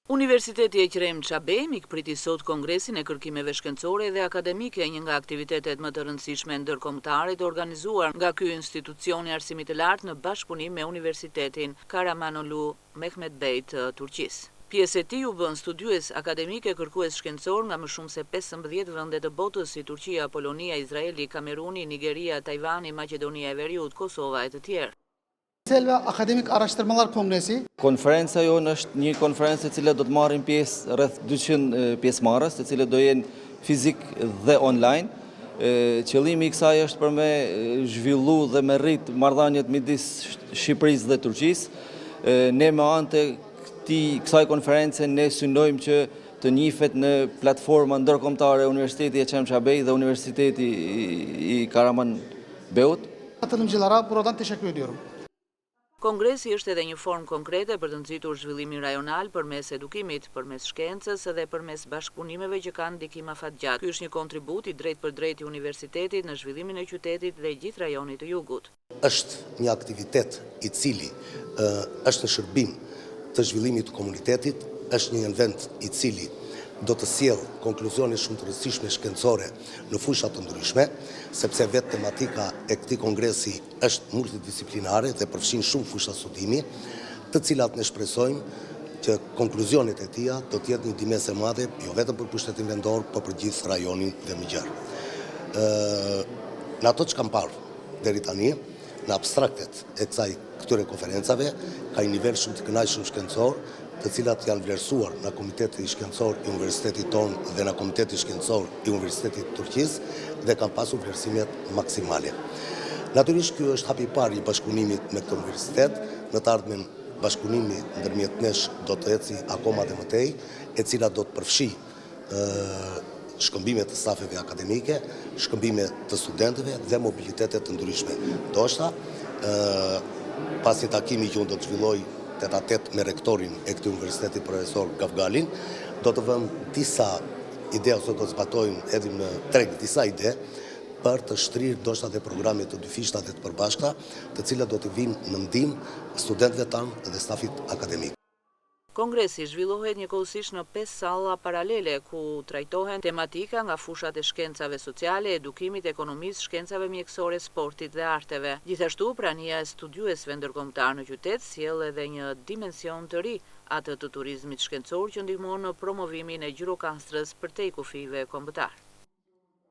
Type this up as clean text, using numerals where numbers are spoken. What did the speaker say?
Universiteti Ekrem Çabe mikpriti sot Kongresin e Kërkimeve Shkencore dhe Akademike, një nga aktivitetet më të rëndësishme ndërkombëtare të organizuar nga ky institucion i arsimit të lartë në bashkëpunim me Universitetin Karamanolu Mehmet Bey të Turqisë. Pjesë e tij u bën studiues akademike kërkues shkencor nga më shumë se 15 vende të botës si Turqia, Polonia, Izraeli, Kameruni, Nigeria, Tajvani, Maqedonia e Veriut, Kosova e të tjerë. Selva Akademik Araştırmalar Kongresi. Konferenca jonë është një konferencë e cila do të marrin pjesë rreth 200 pjesëmarrës, të cilët do jenë fizik dhe online. Qëllimi i kësaj është për me zhvillu dhe me rrit marrëdhëniet midis Shqipërisë dhe Turqisë. Ne me anë të kësaj konference ne synojmë që të njihet në platforma ndërkombëtare Universiteti Ekrem Çabe dhe Universiteti i Karamanbeut. Katılımcılara buradan teşekkür ediyorum. Kongresi është edhe një formë konkrete për të nxitur zhvillimin rajonal përmes edukimit, përmes shkencës dhe përmes bashkëpunimeve që kanë ndikim afatgjatë. Ky është një kontribut i drejt i universitetit në zhvillimin e qytetit dhe gjithë rajonit të jugut. Është një aktivitet i cili është në shërbim të zhvillimit të komunitetit, është një event i cili do të sjell konkluzione shumë të rëndësishme shkencore në fusha të ndryshme, sepse vetë tematika e këtij kongresi është multidisciplinare dhe përfshin shumë fusha studimi, të cilat ne shpresojmë që konkluzionet e tija do të jetë një ndihmë e madhe jo vetëm për pushtetin vendor, por për gjithë rajonin dhe më gjerë. Në ato që kam parë deri tani, në abstraktet e këtyre konferencave, ka një nivel shumë të kënaqshëm shkencor, të cilat janë vlerësuar në Komiteti Shkencor i Universitetit tonë dhe në Komiteti Shkencor i Universitetit të Turqisë dhe kanë pasur vlerësimet maksimale. Natyrisht ky është hapi i parë i bashkëpunimit me këtë universitet, në të ardhmen bashkëpunimi ndërmjet nesh do të eci akoma dhe më tej, e cila do të përfshi shkëmbime të stafeve akademike, shkëmbime të studentëve dhe mobilitetet të ndryshme. Ndoshta, pas një takimi që unë do të zhvilloj tet-a-tet me rektorin e këtij universiteti, profesor Gafgalin, do të vëmë disa ide ose do të zbatojmë edhe në treg disa ide për të shtrirë ndoshta dhe programe të dyfishta dhe të përbashkëta, të cilat do të vinë në ndihmë studentëve tanë dhe stafit akademik. Kongresi zhvillohet njëkohësisht në 5 salla paralele ku trajtohen tematika nga fushat e shkencave sociale, edukimit, ekonomisë, shkencave mjekësore, sportit dhe arteve. Gjithashtu, prania e studiuesve ndërkombëtar në qytet sjell edhe një dimension të ri, atë të turizmit shkencor që ndihmon në promovimin e Gjirokastrës për te kufive kombëtar.